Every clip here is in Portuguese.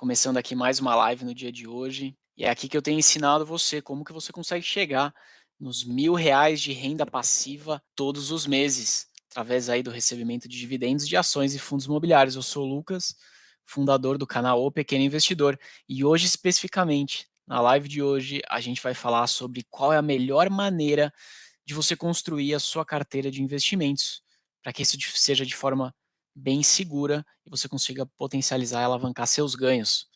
começando aqui mais uma live no dia de hoje, e é aqui que eu tenho ensinado você como que você consegue chegar nos R$ 1.000 de renda passiva todos os meses, através aí do recebimento de dividendos de ações e fundos imobiliários. Eu sou o Lucas, fundador do canal O Pequeno Investidor, e hoje especificamente, na live de hoje, a gente vai falar sobre qual é a melhor maneira de você construir a sua carteira de investimentos, para que isso seja de forma bem segura e você consiga potencializar e alavancar seus ganhos.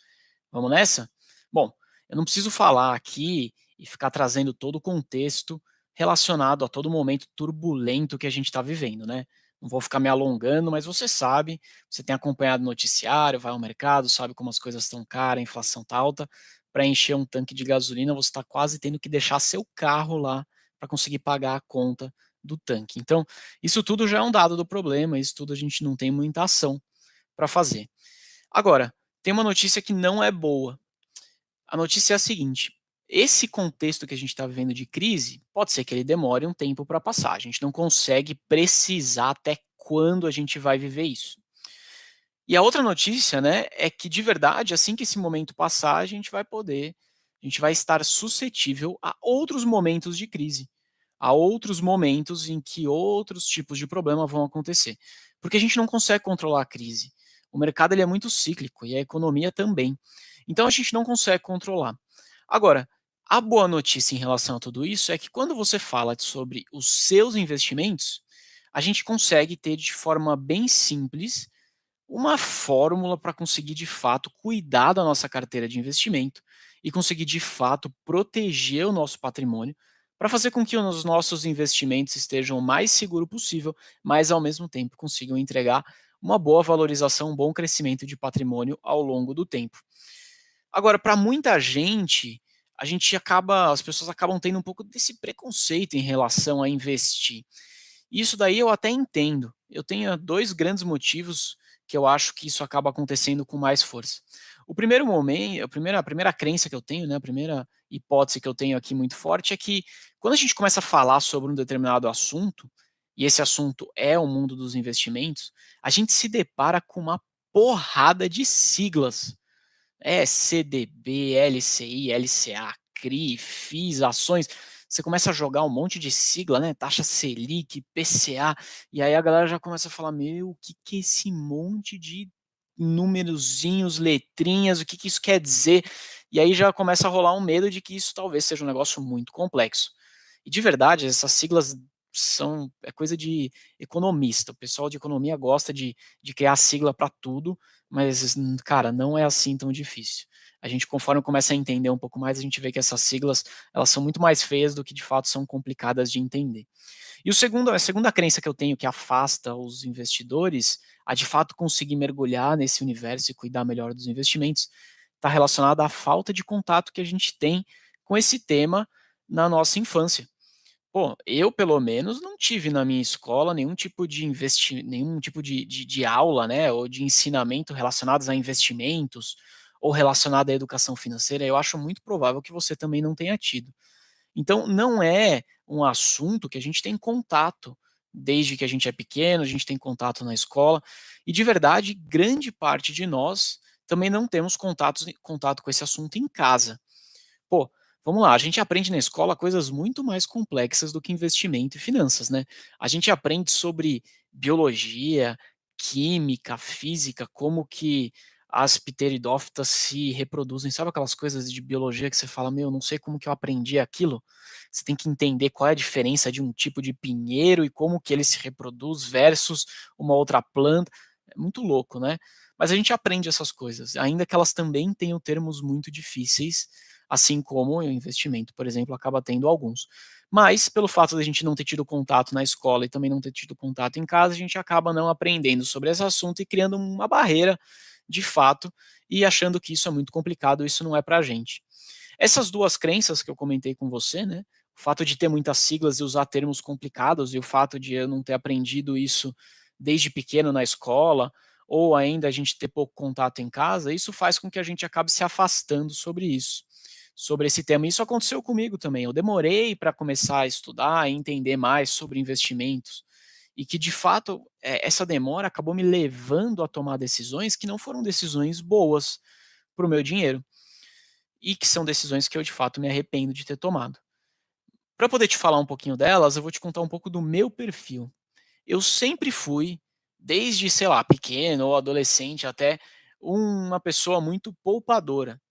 Vamos nessa? Bom, eu não preciso falar aqui e ficar trazendo todo o contexto relacionado a todo momento turbulento que a gente está vivendo, né? Não vou ficar me alongando, mas você sabe, você tem acompanhado o noticiário, vai ao mercado, sabe como as coisas estão caras, a inflação está alta. Para encher um tanque de gasolina, você está quase tendo que deixar seu carro lá para conseguir pagar a conta do tanque. Então, isso tudo já é um dado do problema, isso tudo a gente não tem muita ação para fazer. Agora, tem uma notícia que não é boa. A notícia é a seguinte: esse contexto que a gente está vivendo de crise, pode ser que ele demore um tempo para passar. A gente não consegue precisar até quando a gente vai viver isso. E a outra notícia, né, é que de verdade, assim que esse momento passar, a gente vai estar suscetível a outros momentos de crise, a outros momentos em que outros tipos de problema vão acontecer. Porque a gente não consegue controlar a crise. O mercado ele é muito cíclico e a economia também. Então a gente não consegue controlar. Agora, a boa notícia em relação a tudo isso é que quando você fala sobre os seus investimentos, a gente consegue ter de forma bem simples uma fórmula para conseguir de fato cuidar da nossa carteira de investimento e conseguir de fato proteger o nosso patrimônio para fazer com que os nossos investimentos estejam o mais seguro possível, mas ao mesmo tempo consigam entregar uma boa valorização, um bom crescimento de patrimônio ao longo do tempo. Agora, para muita gente, as pessoas acabam tendo um pouco desse preconceito em relação a investir. Isso daí eu até entendo. Eu tenho 2 grandes motivos que eu acho que isso acaba acontecendo com mais força. O primeiro momento, a primeira crença que eu tenho, né, a primeira hipótese que eu tenho aqui muito forte é que quando a gente começa a falar sobre um determinado assunto, e esse assunto é o mundo dos investimentos, a gente se depara com uma porrada de siglas. É CDB, LCI, LCA, CRI, FIIs, ações. Você começa a jogar um monte de sigla, né? Taxa Selic, PCA, e aí a galera já começa a falar: meu, o que que é esse monte de numerozinhos, letrinhas, o que que isso quer dizer? E aí já começa a rolar um medo de que isso talvez seja um negócio muito complexo. E de verdade, essas siglas é coisa de economista. O pessoal de economia gosta de criar sigla para tudo, mas, cara, não é assim tão difícil. A gente, conforme começa a entender um pouco mais, a gente vê que essas siglas, elas são muito mais feias do que de fato são complicadas de entender. E a segunda crença que eu tenho que afasta os investidores a de fato conseguir mergulhar nesse universo e cuidar melhor dos investimentos, está relacionada à falta de contato que a gente tem com esse tema na nossa infância. Pô, eu pelo menos não tive na minha escola nenhum tipo de aula, né, ou de ensinamento relacionados a investimentos, ou relacionado à educação financeira. Eu acho muito provável que você também não tenha tido. Então não é um assunto que a gente tem contato desde que a gente é pequeno, a gente tem contato na escola, e de verdade, grande parte de nós também não temos contato com esse assunto em casa. Pô, vamos lá, a gente aprende na escola coisas muito mais complexas do que investimento e finanças, né. A gente aprende sobre biologia, química, física, como que as pteridófitas se reproduzem, sabe aquelas coisas de biologia que você fala: "Meu, não sei como que eu aprendi aquilo?". Você tem que entender qual é a diferença de um tipo de pinheiro e como que ele se reproduz versus uma outra planta. É muito louco, né. Mas a gente aprende essas coisas, ainda que elas também tenham termos muito difíceis, assim como o investimento, por exemplo, acaba tendo alguns. Mas, pelo fato de a gente não ter tido contato na escola e também não ter tido contato em casa, a gente acaba não aprendendo sobre esse assunto e criando uma barreira, de fato, e achando que isso é muito complicado, isso não é pra gente. Essas 2 crenças que eu comentei com você, né, o fato de ter muitas siglas e usar termos complicados e o fato de eu não ter aprendido isso desde pequeno na escola, ou ainda a gente ter pouco contato em casa, isso faz com que a gente acabe se afastando sobre esse tema. Isso aconteceu comigo também. Eu demorei para começar a estudar e entender mais sobre investimentos. E que de fato, essa demora acabou me levando a tomar decisões que não foram decisões boas, para o meu dinheiro, e que são decisões que eu de fato me arrependo de ter tomado. Para poder te falar um pouquinho delas, eu vou te contar um pouco do meu perfil. Eu sempre fui, desde, sei lá, pequeno ou adolescente até, uma pessoa muito poupadora.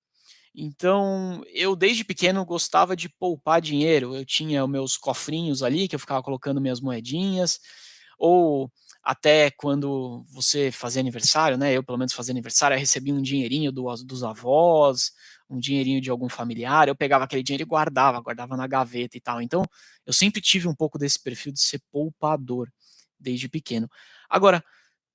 Então, eu desde pequeno gostava de poupar dinheiro. Eu tinha os meus cofrinhos ali que eu ficava colocando minhas moedinhas, ou até quando você fazia aniversário, né, eu pelo menos fazia aniversário, eu recebia um dinheirinho dos avós, um dinheirinho de algum familiar, eu pegava aquele dinheiro e guardava na gaveta e tal. Então, eu sempre tive um pouco desse perfil de ser poupador, desde pequeno. Agora,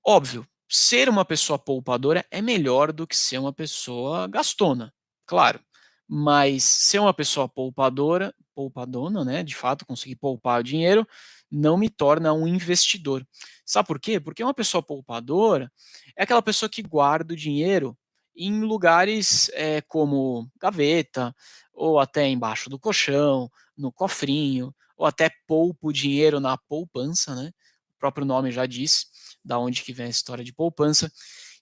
óbvio, ser uma pessoa poupadora é melhor do que ser uma pessoa gastona, claro. Mas ser uma pessoa poupadona, né, de fato, conseguir poupar o dinheiro, não me torna um investidor. Sabe por quê? Porque uma pessoa poupadora é aquela pessoa que guarda o dinheiro em lugares, como gaveta, ou até embaixo do colchão, no cofrinho, ou até poupa o dinheiro na poupança, né, o próprio nome já diz da onde que vem a história de poupança.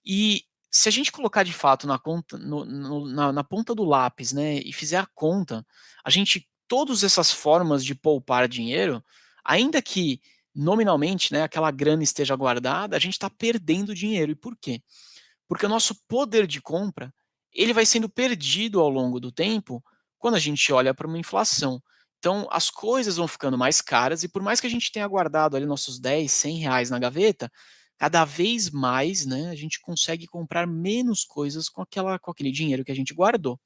E se a gente colocar de fato na conta, na ponta do lápis, né, e fizer a conta, a gente, todas essas formas de poupar dinheiro, ainda que nominalmente, né, aquela grana esteja guardada, a gente está perdendo dinheiro. E por quê? Porque o nosso poder de compra, ele vai sendo perdido ao longo do tempo, quando a gente olha para uma inflação. Então, as coisas vão ficando mais caras e por mais que a gente tenha guardado ali nossos 10, R$ 100 na gaveta, cada vez mais, né, a gente consegue comprar menos coisas com aquele dinheiro que a gente guardou.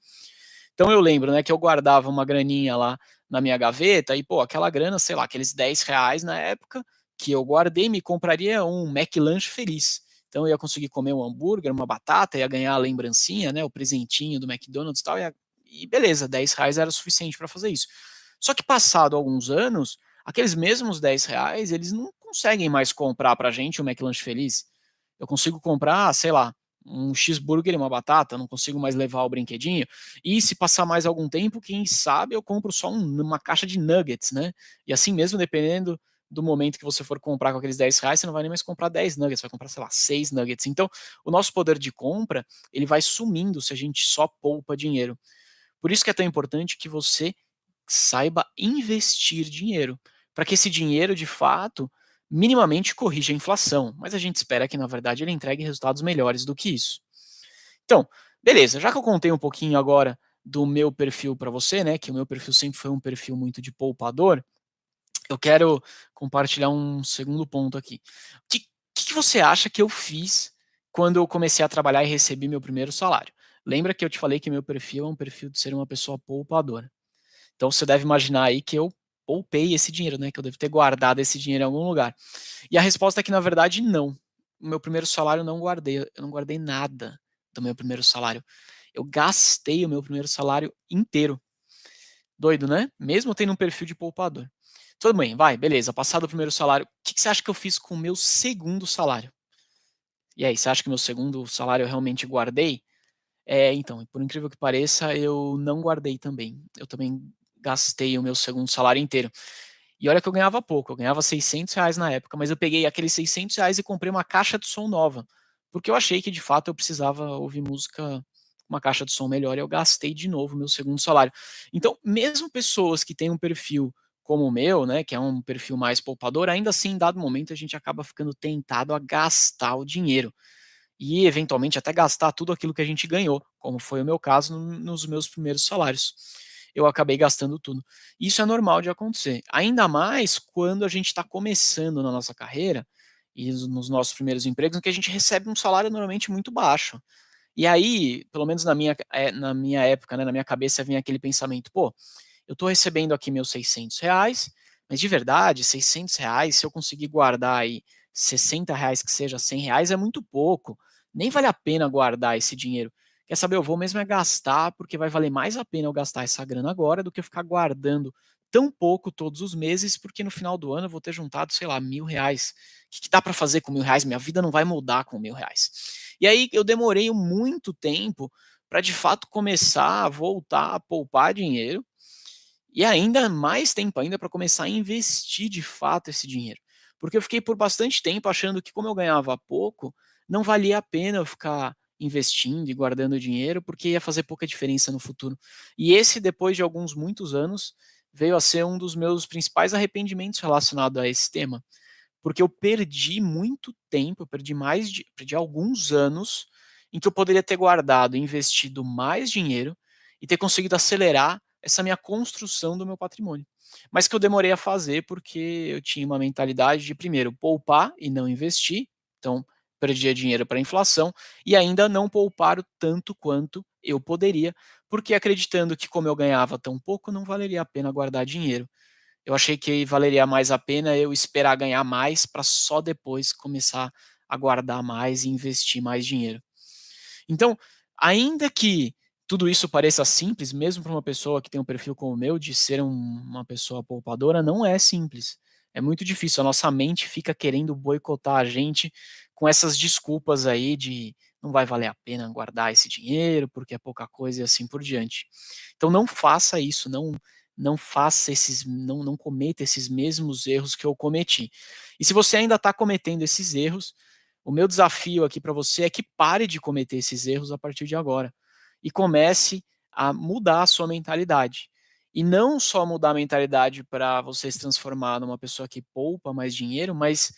Então eu lembro, né, que eu guardava uma graninha lá na minha gaveta e, pô, aquela grana, sei lá, aqueles R$ 10 na época que eu guardei, me compraria um McLanche feliz. Então eu ia conseguir comer um hambúrguer, uma batata, ia ganhar a lembrancinha, né, o presentinho do McDonald's e tal, e beleza, R$ 10 era o suficiente para fazer isso. Só que passado alguns anos, aqueles mesmos R$ 10, eles não conseguem mais comprar pra gente um McLanche feliz. Eu consigo comprar, sei lá, um cheeseburger e uma batata, não consigo mais levar o brinquedinho. E se passar mais algum tempo, quem sabe eu compro só uma caixa de nuggets, né? E assim mesmo, dependendo do momento que você for comprar com aqueles R$ 10, você não vai nem mais comprar 10 nuggets, vai comprar, sei lá, 6 nuggets. Então, o nosso poder de compra, ele vai sumindo se a gente só poupa dinheiro. Por isso que é tão importante que você saiba investir dinheiro, para que esse dinheiro, de fato, minimamente corrija a inflação, mas a gente espera que, na verdade, ele entregue resultados melhores do que isso. Então, beleza, já que eu contei um pouquinho agora do meu perfil para você, né, que o meu perfil sempre foi um perfil muito de poupador, eu quero compartilhar um segundo ponto aqui. O que você acha que eu fiz quando eu comecei a trabalhar e recebi meu primeiro salário? Lembra que eu te falei que meu perfil é um perfil de ser uma pessoa poupadora. Então você deve imaginar aí que eu poupei esse dinheiro, né, que eu devo ter guardado esse dinheiro em algum lugar. E a resposta é que na verdade não. O meu primeiro salário eu não guardei, eu não guardei nada do meu primeiro salário. Eu gastei o meu primeiro salário inteiro. Doido, né? Mesmo tendo um perfil de poupador. Tudo bem, vai, beleza, passado o primeiro salário, o que você acha que eu fiz com o meu segundo salário? E aí, você acha que meu segundo salário eu realmente guardei? Então, por incrível que pareça, eu não guardei também. Eu também gastei o meu segundo salário inteiro. E olha que eu ganhava pouco, eu ganhava R$ 600 na época, mas eu peguei aqueles R$ 600 e comprei uma caixa de som nova, porque eu achei que de fato eu precisava ouvir música, uma caixa de som melhor, e eu gastei de novo o meu segundo salário. Então, mesmo pessoas que têm um perfil como o meu, né, que é um perfil mais poupador, ainda assim, em dado momento, a gente acaba ficando tentado a gastar o dinheiro e eventualmente até gastar tudo aquilo que a gente ganhou, como foi o meu caso nos meus primeiros salários. Eu acabei gastando tudo. Isso é normal de acontecer, ainda mais quando a gente está começando na nossa carreira e nos nossos primeiros empregos, em que a gente recebe um salário normalmente muito baixo. E aí, pelo menos na minha época, né, na minha cabeça vinha aquele pensamento: "Pô, eu estou recebendo aqui meus R$ 600, mas de verdade, R$ 600, se eu conseguir guardar aí R$ 60 que seja, R$ 100 é muito pouco, nem vale a pena guardar esse dinheiro. Quer saber, eu vou mesmo é gastar, porque vai valer mais a pena eu gastar essa grana agora do que eu ficar guardando tão pouco todos os meses, porque no final do ano eu vou ter juntado, sei lá, R$ 1.000. Que dá para fazer com R$ 1.000? Minha vida não vai mudar com R$ 1.000". E aí eu demorei muito tempo para de fato começar a voltar a poupar dinheiro, e ainda mais tempo ainda para começar a investir de fato esse dinheiro. Porque eu fiquei por bastante tempo achando que como eu ganhava pouco, não valia a pena eu ficar investindo e guardando dinheiro, porque ia fazer pouca diferença no futuro. E esse, depois de muitos anos, veio a ser um dos meus principais arrependimentos relacionado a esse tema, porque eu perdi muito tempo, eu perdi alguns anos em que eu poderia ter guardado e investido mais dinheiro e ter conseguido acelerar essa minha construção do meu patrimônio. Mas que eu demorei a fazer porque eu tinha uma mentalidade de primeiro poupar e não investir, então perdia dinheiro para a inflação e ainda não poupar o tanto quanto eu poderia, porque acreditando que como eu ganhava tão pouco, não valeria a pena guardar dinheiro. Eu achei que valeria mais a pena eu esperar ganhar mais para só depois começar a guardar mais e investir mais dinheiro. Então, ainda que tudo isso pareça simples, mesmo para uma pessoa que tem um perfil como o meu, de ser uma pessoa poupadora, não é simples. É muito difícil. A nossa mente fica querendo boicotar a gente com essas desculpas aí de não vai valer a pena guardar esse dinheiro porque é pouca coisa e assim por diante. Então não faça isso, não faça não cometa esses mesmos erros que eu cometi. E se você ainda está cometendo esses erros, o meu desafio aqui para você é que pare de cometer esses erros a partir de agora e comece a mudar a sua mentalidade. E não só mudar a mentalidade para você se transformar numa pessoa que poupa mais dinheiro, mas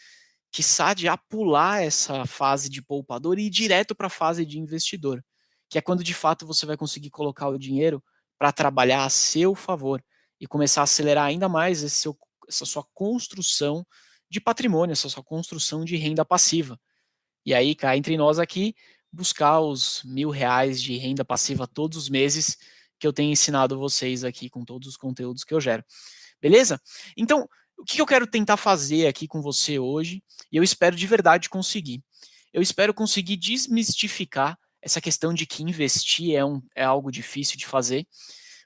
quiçá de pular essa fase de poupador e ir direto para a fase de investidor, que é quando de fato você vai conseguir colocar o dinheiro para trabalhar a seu favor e começar a acelerar ainda mais essa sua construção de patrimônio, essa sua construção de renda passiva. E aí, cá entre nós aqui, buscar os R$ 1.000 de renda passiva todos os meses que eu tenho ensinado vocês aqui com todos os conteúdos que eu gero. Beleza? Então, o que eu quero tentar fazer aqui com você hoje, e eu espero de verdade conseguir. Eu espero conseguir desmistificar essa questão de que investir é algo difícil de fazer,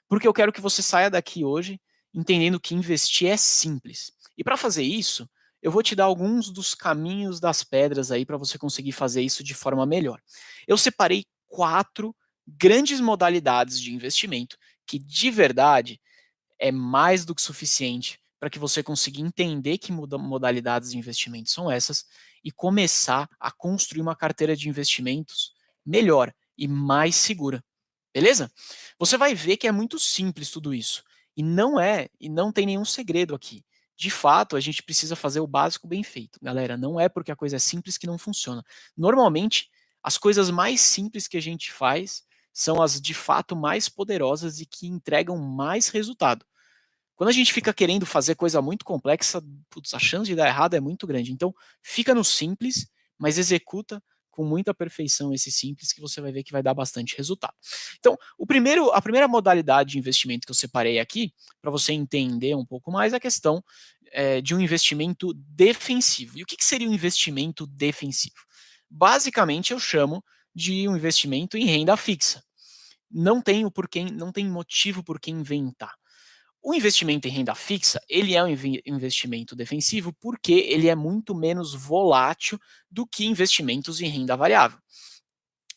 porque eu quero que você saia daqui hoje entendendo que investir é simples. E para fazer isso, eu vou te dar alguns dos caminhos das pedras aí para você conseguir fazer isso de forma melhor. Eu separei 4 grandes modalidades de investimento que de verdade é mais do que suficiente para que você consiga entender que modalidades de investimento são essas e começar a construir uma carteira de investimentos melhor e mais segura. Beleza? Você vai ver que é muito simples tudo isso. E não tem nenhum segredo aqui. De fato, a gente precisa fazer o básico bem feito. Galera, não é porque a coisa é simples que não funciona. Normalmente, as coisas mais simples que a gente faz são as de fato mais poderosas e que entregam mais resultado. Quando a gente fica querendo fazer coisa muito complexa, putz, a chance de dar errado é muito grande. Então, fica no simples, mas executa com muita perfeição esse simples que você vai ver que vai dar bastante resultado. Então, a primeira modalidade de investimento que eu separei aqui, para você entender um pouco mais, é a questão de um investimento defensivo. E o que seria um investimento defensivo? Basicamente, eu chamo de um investimento em renda fixa. Não tem motivo por que inventar. O investimento em renda fixa, ele é um investimento defensivo porque ele é muito menos volátil do que investimentos em renda variável.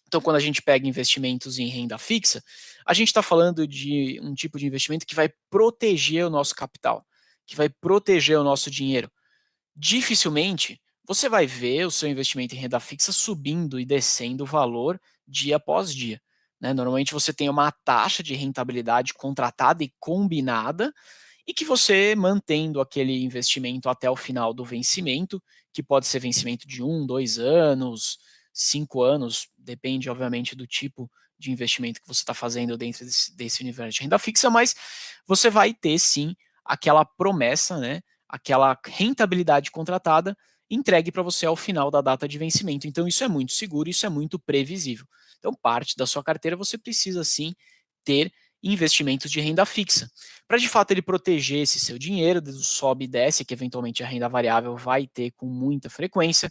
Então, quando a gente pega investimentos em renda fixa, a gente está falando de um tipo de investimento que vai proteger o nosso capital, que vai proteger o nosso dinheiro. Dificilmente você vai ver o seu investimento em renda fixa subindo e descendo o valor dia após dia. Né? Normalmente você tem uma taxa de rentabilidade contratada e combinada, e que você mantendo aquele investimento até o final do vencimento, que pode ser vencimento de 1, 2 anos, 5 anos, depende, obviamente, do tipo de investimento que você está fazendo dentro desse universo de renda fixa, mas você vai ter sim aquela promessa, né? Aquela rentabilidade contratada entregue para você ao final da data de vencimento. Então, isso é muito seguro, isso é muito previsível. Então, parte da sua carteira você precisa sim ter investimentos de renda fixa. Para de fato ele proteger esse seu dinheiro, do sobe e desce, que eventualmente a renda variável vai ter com muita frequência,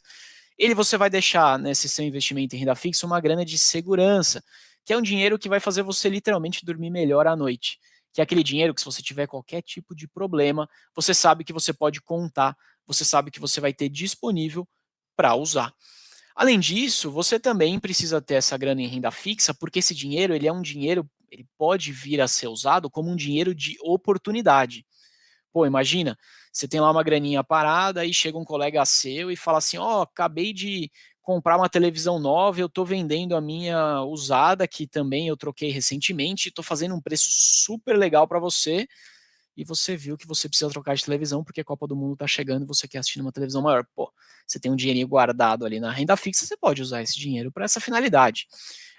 você vai deixar nesse seu investimento em renda fixa uma grana de segurança, que é um dinheiro que vai fazer você literalmente dormir melhor à noite. Que é aquele dinheiro que, se você tiver qualquer tipo de problema, você sabe que você pode contar, você sabe que você vai ter disponível para usar. Além disso, você também precisa ter essa grana em renda fixa, porque esse dinheiro, ele é um dinheiro, ele pode vir a ser usado como um dinheiro de oportunidade. Pô, imagina, você tem lá uma graninha parada, aí chega um colega seu e fala assim: ó, acabei de comprar uma televisão nova, eu estou vendendo a minha usada, que também eu troquei recentemente, estou fazendo um preço super legal para você, e você viu que você precisa trocar de televisão porque a Copa do Mundo está chegando e você quer assistir numa televisão maior. Pô, você tem um dinheirinho guardado ali na renda fixa, você pode usar esse dinheiro para essa finalidade.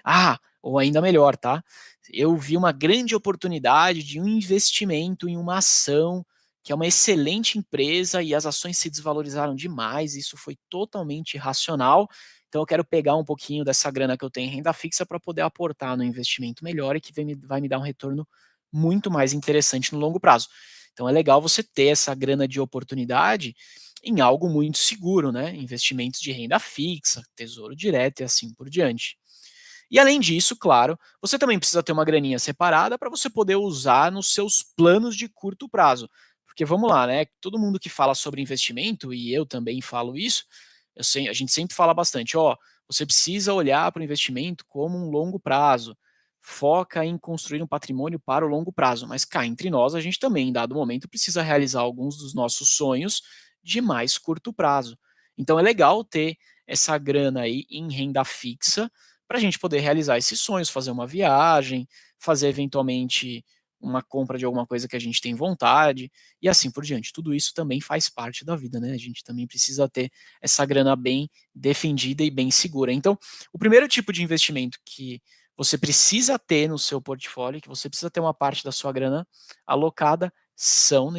Ah, ou ainda melhor, tá? Eu vi uma grande oportunidade de um investimento em uma ação que é uma excelente empresa e as ações se desvalorizaram demais, isso foi totalmente irracional. Então eu quero pegar um pouquinho dessa grana que eu tenho em renda fixa para poder aportar no investimento melhor e que vai me dar um retorno muito mais interessante no longo prazo. Então é legal você ter essa grana de oportunidade em algo muito seguro, né? Investimentos de renda fixa, tesouro direto e assim por diante. E além disso, claro, você também precisa ter uma graninha separada para você poder usar nos seus planos de curto prazo. Porque vamos lá, né? Todo mundo que fala sobre investimento, e eu também falo isso, a gente sempre fala bastante, ó, você precisa olhar para o investimento como um longo prazo. Foca em construir um patrimônio para o longo prazo. Mas cá entre nós, a gente também, em dado momento, precisa realizar alguns dos nossos sonhos de mais curto prazo. Então é legal ter essa grana aí em renda fixa para a gente poder realizar esses sonhos, fazer uma viagem, fazer eventualmente uma compra de alguma coisa que a gente tem vontade e assim por diante. Tudo isso também faz parte da vida, né? A gente também precisa ter essa grana bem defendida e bem segura. Então, o primeiro tipo de investimento que você precisa ter no seu portfólio, que você precisa ter uma parte da sua grana alocada, são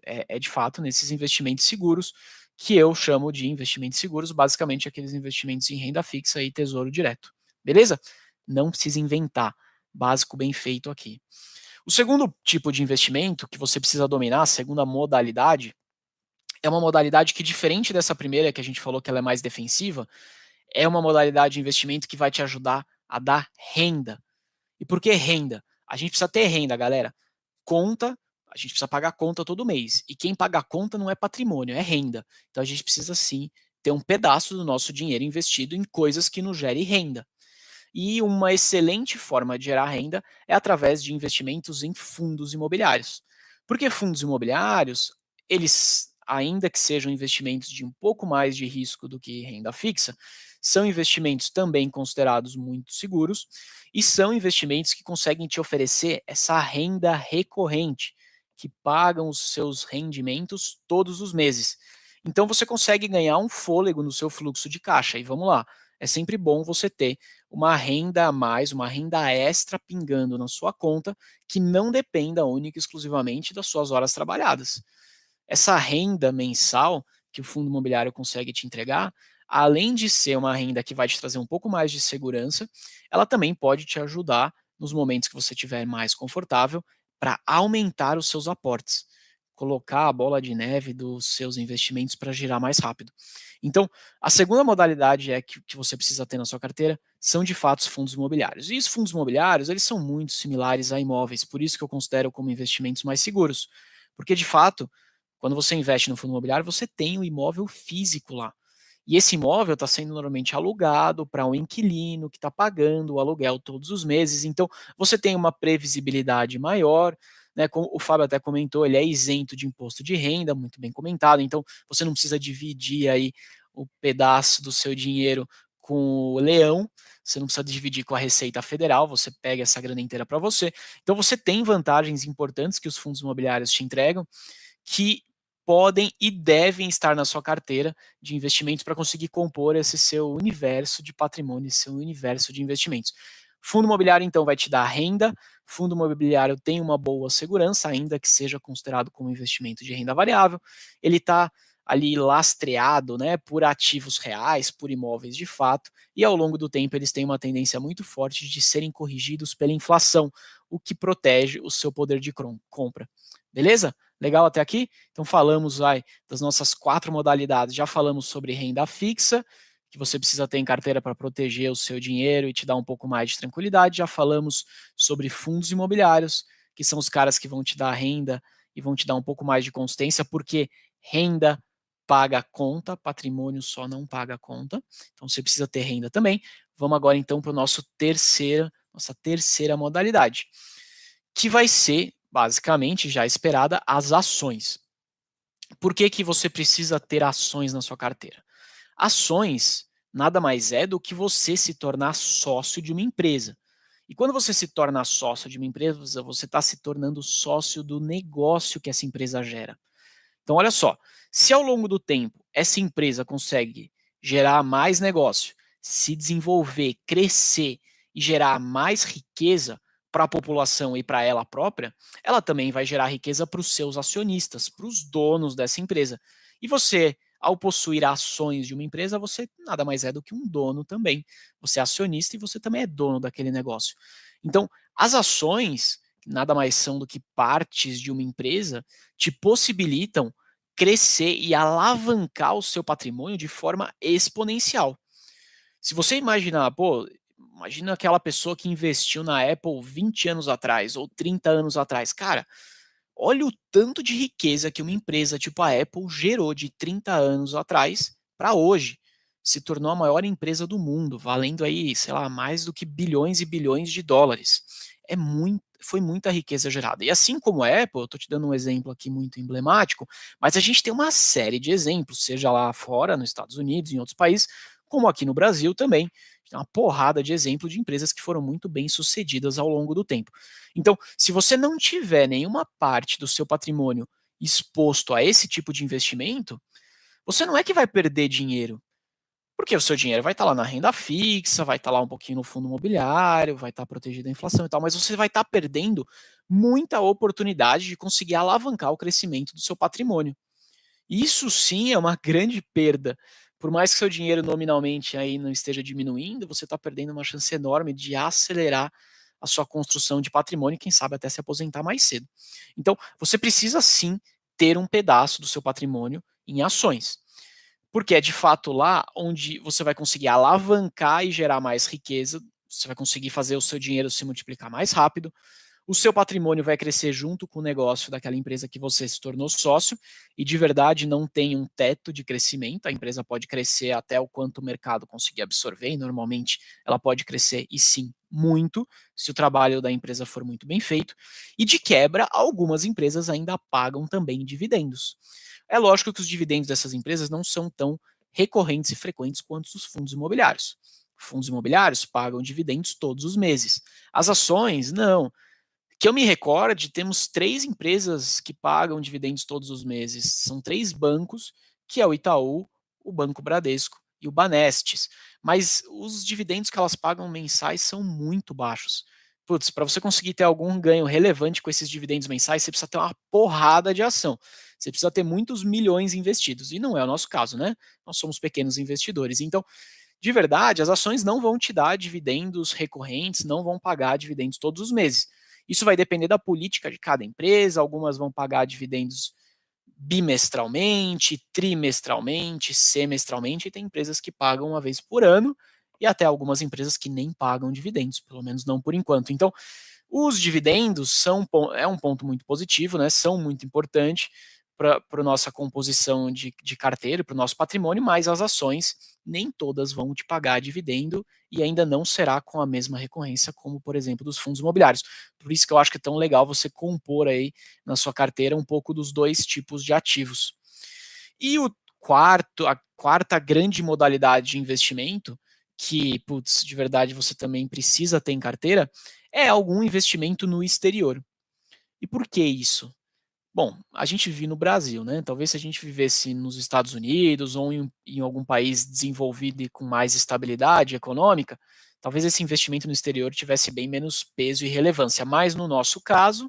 é de fato nesses investimentos seguros, que eu chamo de investimentos seguros, basicamente aqueles investimentos em renda fixa e tesouro direto. Beleza? Não precisa inventar. Básico bem feito aqui. O segundo tipo de investimento que você precisa dominar, a segunda modalidade, é uma modalidade que, diferente dessa primeira que a gente falou que ela é mais defensiva, é uma modalidade de investimento que vai te ajudar a dar renda. E por que renda? A gente precisa ter renda, galera. Conta, a gente precisa pagar conta todo mês. E quem paga a conta não é patrimônio, é renda. Então a gente precisa sim ter um pedaço do nosso dinheiro investido em coisas que nos gerem renda. E uma excelente forma de gerar renda é através de investimentos em fundos imobiliários. Porque fundos imobiliários, eles, ainda que sejam investimentos de um pouco mais de risco do que renda fixa, são investimentos também considerados muito seguros e são investimentos que conseguem te oferecer essa renda recorrente, que pagam os seus rendimentos todos os meses. Então você consegue ganhar um fôlego no seu fluxo de caixa. E vamos lá, é sempre bom você ter uma renda a mais, uma renda extra pingando na sua conta, que não dependa única e exclusivamente das suas horas trabalhadas. Essa renda mensal que o fundo imobiliário consegue te entregar, além de ser uma renda que vai te trazer um pouco mais de segurança, ela também pode te ajudar nos momentos que você estiver mais confortável para aumentar os seus aportes, colocar a bola de neve dos seus investimentos para girar mais rápido. Então, a segunda modalidade é que você precisa ter na sua carteira são de fato os fundos imobiliários. E os fundos imobiliários, eles são muito similares a imóveis, por isso que eu considero como investimentos mais seguros. Porque de fato, quando você investe no fundo imobiliário, você tem o imóvel físico lá. E esse imóvel está sendo normalmente alugado para um inquilino que está pagando o aluguel todos os meses. Então, você tem uma previsibilidade maior, né? Como o Fábio até comentou, ele é isento de imposto de renda, muito bem comentado. Então, você não precisa dividir aí o pedaço do seu dinheiro com o leão, você não precisa dividir com a Receita Federal, você pega essa grana inteira para você. Então, você tem vantagens importantes que os fundos imobiliários te entregam, que podem e devem estar na sua carteira de investimentos para conseguir compor esse seu universo de patrimônio, esse seu universo de investimentos. Fundo imobiliário, então, vai te dar renda. Fundo imobiliário tem uma boa segurança, ainda que seja considerado como investimento de renda variável. Ele está ali lastreado, né, por ativos reais, por imóveis de fato, e ao longo do tempo eles têm uma tendência muito forte de serem corrigidos pela inflação, o que protege o seu poder de compra. Beleza? Legal até aqui? Então falamos aí das nossas 4 modalidades. Já falamos sobre renda fixa, que você precisa ter em carteira para proteger o seu dinheiro e te dar um pouco mais de tranquilidade. Já falamos sobre fundos imobiliários, que são os caras que vão te dar renda e vão te dar um pouco mais de consistência, porque renda paga conta, patrimônio só não paga conta. Então você precisa ter renda também. Vamos agora então para o nossa terceira modalidade, que vai ser basicamente já esperada as ações. Por que que você precisa ter ações na sua carteira? Ações nada mais é do que você se tornar sócio de uma empresa. E quando você se torna sócio de uma empresa, você está se tornando sócio do negócio que essa empresa gera. Então, olha só, se ao longo do tempo essa empresa consegue gerar mais negócio, se desenvolver, crescer e gerar mais riqueza para a população e para ela própria, ela também vai gerar riqueza para os seus acionistas, para os donos dessa empresa. E você, ao possuir ações de uma empresa, você nada mais é do que um dono também. Você é acionista e você também é dono daquele negócio. Então, as ações nada mais são do que partes de uma empresa te possibilitam crescer e alavancar o seu patrimônio de forma exponencial. Se você imaginar, pô, imagina aquela pessoa que investiu na Apple 20 anos atrás ou 30 anos atrás. Cara, olha o tanto de riqueza que uma empresa tipo a Apple gerou de 30 anos atrás para hoje. Se tornou a maior empresa do mundo, valendo aí, sei lá, mais do que bilhões e bilhões de dólares. Foi muita riqueza gerada. E assim como a Apple, eu estou te dando um exemplo aqui muito emblemático, mas a gente tem uma série de exemplos, seja lá fora, nos Estados Unidos, em outros países, como aqui no Brasil também. Tem uma porrada de exemplos de empresas que foram muito bem sucedidas ao longo do tempo. Então, se você não tiver nenhuma parte do seu patrimônio exposto a esse tipo de investimento, você não é que vai perder dinheiro, porque o seu dinheiro vai estar lá na renda fixa, vai estar lá um pouquinho no fundo imobiliário, vai estar protegido da inflação e tal, mas você vai estar perdendo muita oportunidade de conseguir alavancar o crescimento do seu patrimônio. Isso sim é uma grande perda. Por mais que seu dinheiro nominalmente aí não esteja diminuindo, você está perdendo uma chance enorme de acelerar a sua construção de patrimônio e quem sabe até se aposentar mais cedo. Então, você precisa sim ter um pedaço do seu patrimônio em ações, porque é de fato lá onde você vai conseguir alavancar e gerar mais riqueza, você vai conseguir fazer o seu dinheiro se multiplicar mais rápido, o seu patrimônio vai crescer junto com o negócio daquela empresa que você se tornou sócio e de verdade não tem um teto de crescimento, a empresa pode crescer até o quanto o mercado conseguir absorver, e normalmente ela pode crescer e sim muito, se o trabalho da empresa for muito bem feito, e de quebra, algumas empresas ainda pagam também dividendos. É lógico que os dividendos dessas empresas não são tão recorrentes e frequentes quanto os fundos imobiliários. Fundos imobiliários pagam dividendos todos os meses. As ações, não. Que eu me recorde, temos 3 empresas que pagam dividendos todos os meses. São 3 bancos, que é o Itaú, o Banco Bradesco e o Banestes. Mas os dividendos que elas pagam mensais são muito baixos. Putz, para você conseguir ter algum ganho relevante com esses dividendos mensais, você precisa ter uma porrada de ação. Você precisa ter muitos milhões investidos. E não é o nosso caso, né? Nós somos pequenos investidores. Então, de verdade, as ações não vão te dar dividendos recorrentes, não vão pagar dividendos todos os meses. Isso vai depender da política de cada empresa, algumas vão pagar dividendos bimestralmente, trimestralmente, semestralmente, e tem empresas que pagam uma vez por ano, e até algumas empresas que nem pagam dividendos, pelo menos não por enquanto. Então, os dividendos é um ponto muito positivo, né? São muito importantes para a nossa composição de carteira, para o nosso patrimônio, mas as ações nem todas vão te pagar dividendo e ainda não será com a mesma recorrência como, por exemplo, dos fundos imobiliários. Por isso que eu acho que é tão legal você compor aí na sua carteira um pouco dos dois tipos de ativos. E a quarta grande modalidade de investimento, que, putz, de verdade você também precisa ter em carteira, é algum investimento no exterior. E por que isso? Bom, a gente vive no Brasil, né? Talvez se a gente vivesse nos Estados Unidos ou em algum país desenvolvido e com mais estabilidade econômica, talvez esse investimento no exterior tivesse bem menos peso e relevância. Mas no nosso caso,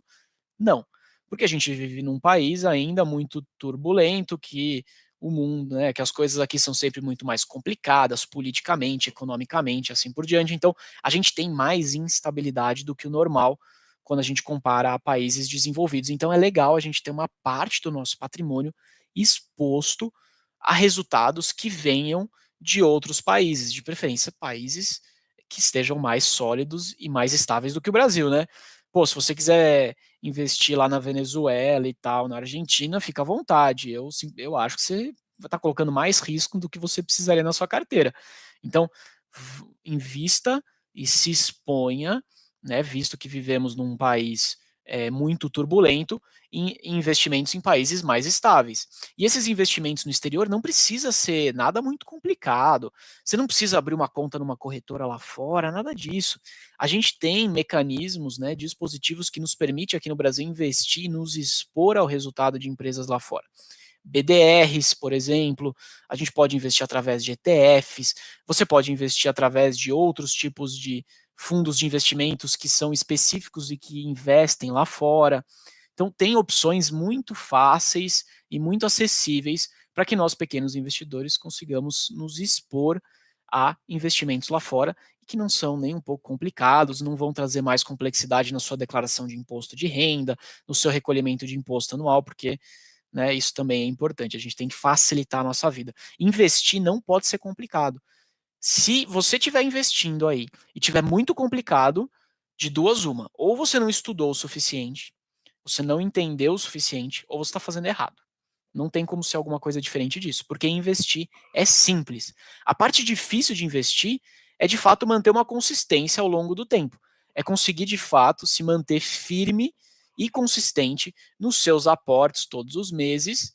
não, porque a gente vive num país ainda muito turbulento, que o mundo, né, que as coisas aqui são sempre muito mais complicadas politicamente, economicamente, assim por diante. Então, a gente tem mais instabilidade do que o normal quando a gente compara a países desenvolvidos. Então, é legal a gente ter uma parte do nosso patrimônio exposto a resultados que venham de outros países, de preferência países que estejam mais sólidos e mais estáveis do que o Brasil, né? Pô, se você quiser investir lá na Venezuela e tal, na Argentina, fica à vontade. Eu acho que você vai estar colocando mais risco do que você precisaria na sua carteira. Então, invista e se exponha, né, visto que vivemos num país muito turbulento em investimentos em países mais estáveis. E esses investimentos no exterior não precisa ser nada muito complicado. Você não precisa abrir uma conta numa corretora lá fora, nada disso. A gente tem mecanismos, né, dispositivos que nos permite aqui no Brasil investir e nos expor ao resultado de empresas lá fora. BDRs, por exemplo, a gente pode investir através de ETFs, você pode investir através de outros tipos de fundos de investimentos que são específicos e que investem lá fora. Então, tem opções muito fáceis e muito acessíveis para que nós, pequenos investidores, consigamos nos expor a investimentos lá fora e que não são nem um pouco complicados, não vão trazer mais complexidade na sua declaração de imposto de renda, no seu recolhimento de imposto anual, porque, né, isso também é importante. A gente tem que facilitar a nossa vida. Investir não pode ser complicado. Se você estiver investindo aí e tiver muito complicado, de duas uma, ou você não estudou o suficiente, você não entendeu o suficiente, ou você está fazendo errado. Não tem como ser alguma coisa diferente disso, porque investir é simples. A parte difícil de investir é de fato manter uma consistência ao longo do tempo. É conseguir de fato se manter firme e consistente nos seus aportes todos os meses.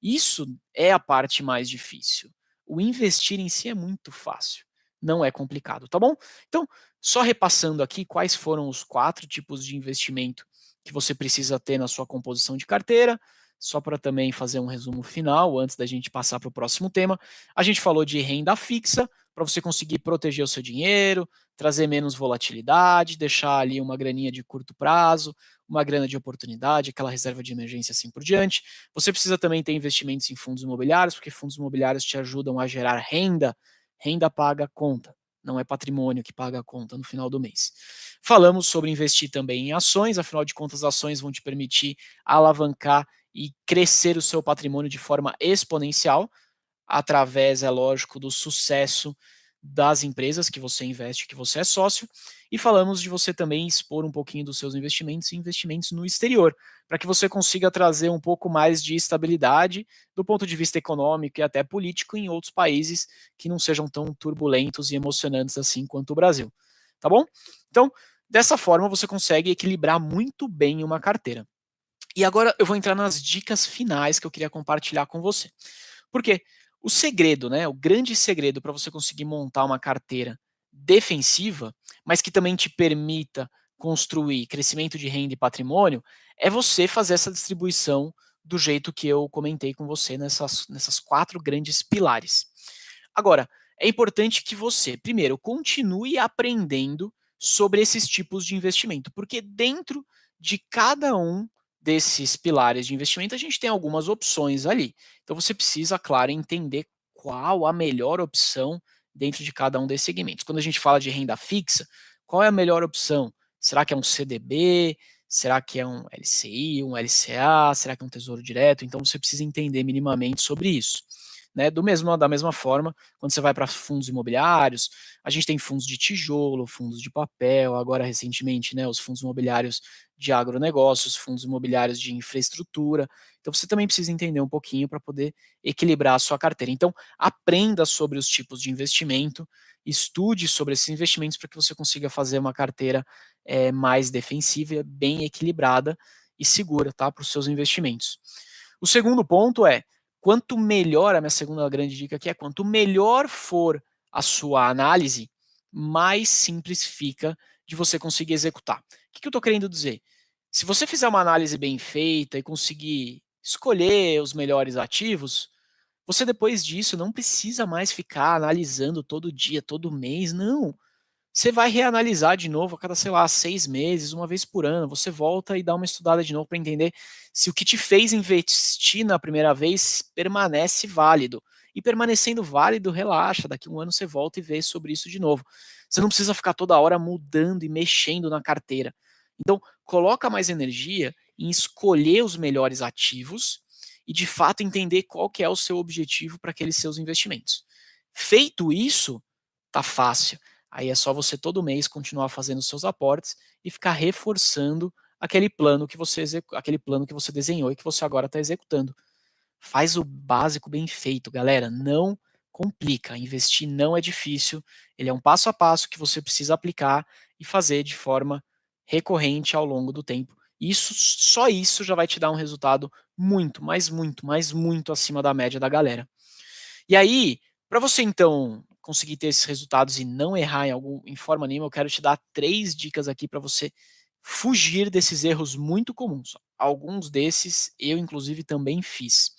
Isso é a parte mais difícil. O investir em si é muito fácil, não é complicado, tá bom? Então, só repassando aqui quais foram os 4 tipos de investimento que você precisa ter na sua composição de carteira, só para também fazer um resumo final, antes da gente passar para o próximo tema. A gente falou de renda fixa, para você conseguir proteger o seu dinheiro, trazer menos volatilidade, deixar ali uma graninha de curto prazo, uma grana de oportunidade, aquela reserva de emergência assim por diante. Você precisa também ter investimentos em fundos imobiliários, porque fundos imobiliários te ajudam a gerar renda. Renda paga a conta, não é patrimônio que paga a conta no final do mês. Falamos sobre investir também em ações, afinal de contas, ações vão te permitir alavancar e crescer o seu patrimônio de forma exponencial, através, é lógico, do sucesso das empresas que você investe, que você é sócio, e falamos de você também expor um pouquinho dos seus investimentos e investimentos no exterior, para que você consiga trazer um pouco mais de estabilidade do ponto de vista econômico e até político em outros países que não sejam tão turbulentos e emocionantes assim quanto o Brasil. Tá bom? Então, dessa forma você consegue equilibrar muito bem uma carteira. E agora eu vou entrar nas dicas finais que eu queria compartilhar com você. Porque o segredo, né, o grande segredo para você conseguir montar uma carteira defensiva, mas que também te permita construir crescimento de renda e patrimônio, é você fazer essa distribuição do jeito que eu comentei com você nessas 4 grandes pilares. Agora, é importante que você, primeiro, continue aprendendo sobre esses tipos de investimento, porque dentro de cada um desses pilares de investimento, a gente tem algumas opções ali. Então você precisa, claro, entender qual a melhor opção dentro de cada um desses segmentos. Quando a gente fala de renda fixa, qual é a melhor opção? Será que é um CDB? Será que é um LCI, um LCA? Será que é um tesouro direto? Então você precisa entender minimamente sobre isso. Né? Da mesma forma, quando você vai para fundos imobiliários, a gente tem fundos de tijolo, fundos de papel, agora recentemente, né, os fundos imobiliários de agronegócios, fundos imobiliários de infraestrutura. Então você também precisa entender um pouquinho para poder equilibrar a sua carteira. Então, aprenda sobre os tipos de investimento, estude sobre esses investimentos para que você consiga fazer uma carteira mais defensiva, bem equilibrada e segura, tá, para os seus investimentos. O segundo ponto é, quanto melhor, a minha segunda grande dica aqui é, quanto melhor for a sua análise, mais simples fica de você conseguir executar. O que eu estou querendo dizer? Se você fizer uma análise bem feita e conseguir escolher os melhores ativos, você depois disso não precisa mais ficar analisando todo dia, todo mês, não. Você vai reanalisar de novo a cada, sei lá, 6 meses, uma vez por ano. Você volta e dá uma estudada de novo para entender se o que te fez investir na primeira vez permanece válido. E permanecendo válido, relaxa. Daqui a um ano você volta e vê sobre isso de novo. Você não precisa ficar toda hora mudando e mexendo na carteira. Então, coloca mais energia em escolher os melhores ativos e, de fato, entender qual que é o seu objetivo para aqueles seus investimentos. Feito isso, tá fácil. Aí é só você todo mês continuar fazendo seus aportes e ficar reforçando aquele plano que você desenhou e que você agora está executando. Faz o básico bem feito, galera. Não complica. Investir não é difícil. Ele é um passo a passo que você precisa aplicar e fazer de forma recorrente ao longo do tempo. Isso, só isso já vai te dar um resultado muito, mas muito acima da média da galera. E aí, para você então conseguir ter esses resultados e não errar em forma nenhuma, eu quero te dar 3 dicas aqui para você fugir desses erros muito comuns. Alguns desses eu inclusive também fiz.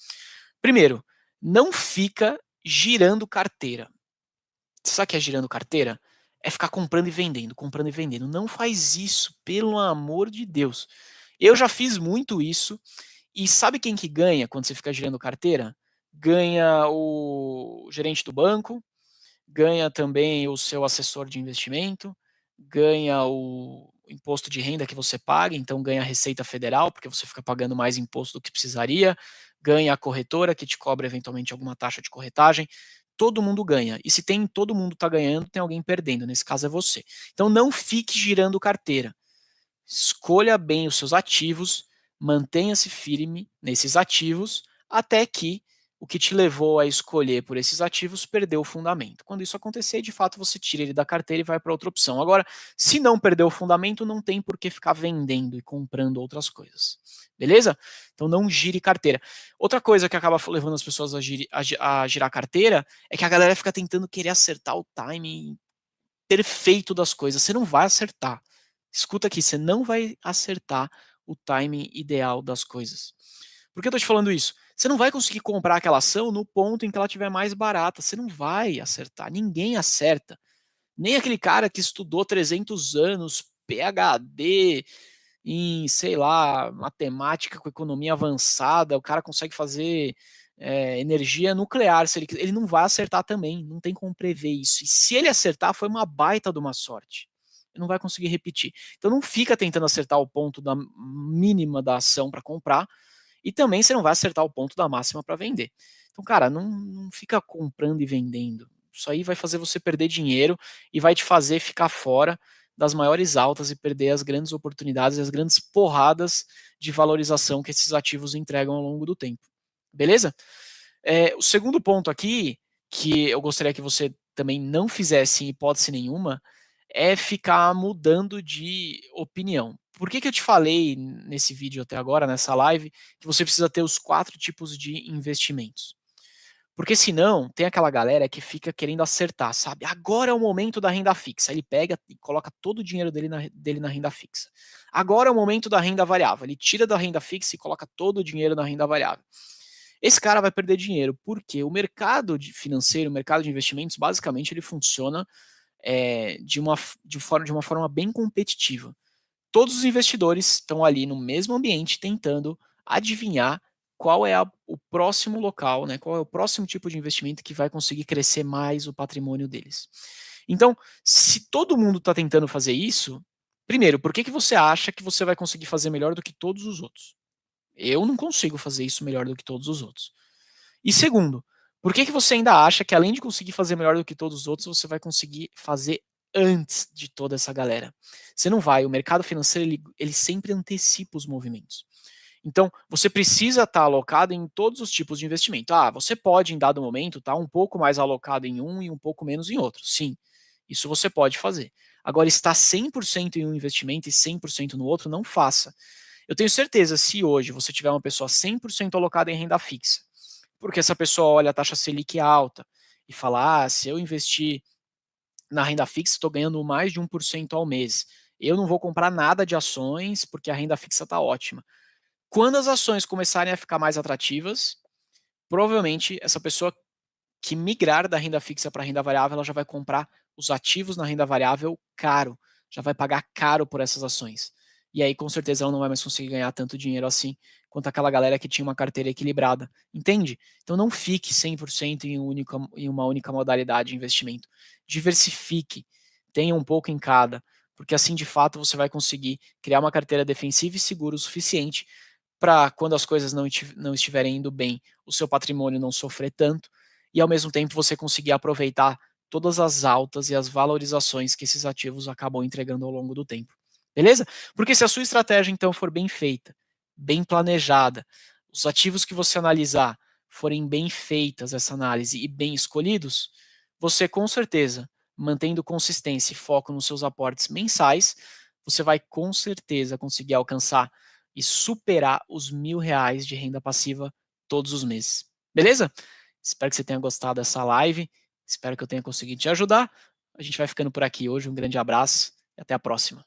Primeiro, não fica girando carteira. Você sabe o que é girando carteira? É ficar comprando e vendendo, comprando e vendendo. Não faz isso, pelo amor de Deus. Eu já fiz muito isso e sabe quem que ganha quando você fica girando carteira? Ganha o gerente do banco, ganha também o seu assessor de investimento, ganha o imposto de renda que você paga, então ganha a Receita Federal, porque você fica pagando mais imposto do que precisaria, ganha a corretora que te cobra eventualmente alguma taxa de corretagem. Todo mundo ganha. E se tem todo mundo está ganhando, tem alguém perdendo. Nesse caso é você. Então não fique girando carteira. Escolha bem os seus ativos, mantenha-se firme nesses ativos, até que o que te levou a escolher por esses ativos perdeu o fundamento. Quando isso acontecer, de fato, você tira ele da carteira e vai para outra opção. Agora, se não perdeu o fundamento, não tem por que ficar vendendo e comprando outras coisas. Beleza? Então não gire carteira. Outra coisa que acaba levando as pessoas a girar carteira é que a galera fica tentando querer acertar o timing perfeito das coisas. Você não vai acertar. Escuta aqui, você não vai acertar o timing ideal das coisas. Por que eu tô te falando isso? Você não vai conseguir comprar aquela ação no ponto em que ela estiver mais barata. Você não vai acertar. Ninguém acerta. Nem aquele cara que estudou 300 anos, PhD em, sei lá, matemática com economia avançada, o cara consegue fazer energia nuclear. Se ele não vai acertar também. Não tem como prever isso. E se ele acertar, foi uma baita de uma sorte. Ele não vai conseguir repetir. Então não fica tentando acertar o ponto da mínima da ação para comprar e também você não vai acertar o ponto da máxima para vender. Então, cara, não fica comprando e vendendo. Isso aí vai fazer você perder dinheiro e vai te fazer ficar fora das maiores altas e perder as grandes oportunidades, as grandes porradas de valorização que esses ativos entregam ao longo do tempo. Beleza? O segundo ponto aqui, que eu gostaria que você também não fizesse em hipótese nenhuma, é ficar mudando de opinião. Por que eu te falei nesse vídeo até agora, nessa live, que você precisa ter os 4 tipos de investimentos? Porque senão, tem aquela galera que fica querendo acertar, sabe? Agora é o momento da renda fixa. Ele pega e coloca todo o dinheiro dele na renda fixa. Agora é o momento da renda variável. Ele tira da renda fixa e coloca todo o dinheiro na renda variável. Esse cara vai perder dinheiro, porque o mercado financeiro, o mercado de investimentos, basicamente ele funciona de uma forma bem competitiva. Todos os investidores estão ali no mesmo ambiente tentando adivinhar qual é o próximo local, né, qual é o próximo tipo de investimento que vai conseguir crescer mais o patrimônio deles. Então, se todo mundo está tentando fazer isso, primeiro, por que você acha que você vai conseguir fazer melhor do que todos os outros? Eu não consigo fazer isso melhor do que todos os outros. E segundo, por que você ainda acha que além de conseguir fazer melhor do que todos os outros, você vai conseguir fazer antes de toda essa galera? Você não vai, o mercado financeiro ele sempre antecipa os movimentos. Então, você precisa estar alocado em todos os tipos de investimento. Você pode, em dado momento, estar um pouco mais alocado em um e um pouco menos em outro. Sim, isso você pode fazer. Agora, estar 100% em um investimento e 100% no outro, não faça. Eu tenho certeza, se hoje você tiver uma pessoa 100% alocada em renda fixa, porque essa pessoa olha a taxa Selic alta e fala: se eu investir na renda fixa, estou ganhando mais de 1% ao mês. Eu não vou comprar nada de ações porque a renda fixa está ótima. Quando as ações começarem a ficar mais atrativas, provavelmente essa pessoa que migrar da renda fixa para a renda variável, ela já vai comprar os ativos na renda variável caro, já vai pagar caro por essas ações. E aí, com certeza, ela não vai mais conseguir ganhar tanto dinheiro assim quanto aquela galera que tinha uma carteira equilibrada. Entende? Então não fique 100% em uma única modalidade de investimento. Diversifique, tenha um pouco em cada, porque assim, de fato, você vai conseguir criar uma carteira defensiva e segura o suficiente para, quando as coisas não estiverem indo bem, o seu patrimônio não sofrer tanto e, ao mesmo tempo, você conseguir aproveitar todas as altas e as valorizações que esses ativos acabam entregando ao longo do tempo. Beleza? Porque se a sua estratégia, então, for bem feita, bem planejada, os ativos que você analisar forem bem feitas essa análise e bem escolhidos, você, com certeza, mantendo consistência e foco nos seus aportes mensais, você vai com certeza conseguir alcançar e superar os R$ 1.000 de renda passiva todos os meses. Beleza? Espero que você tenha gostado dessa live. Espero que eu tenha conseguido te ajudar. A gente vai ficando por aqui hoje. Um grande abraço e até a próxima.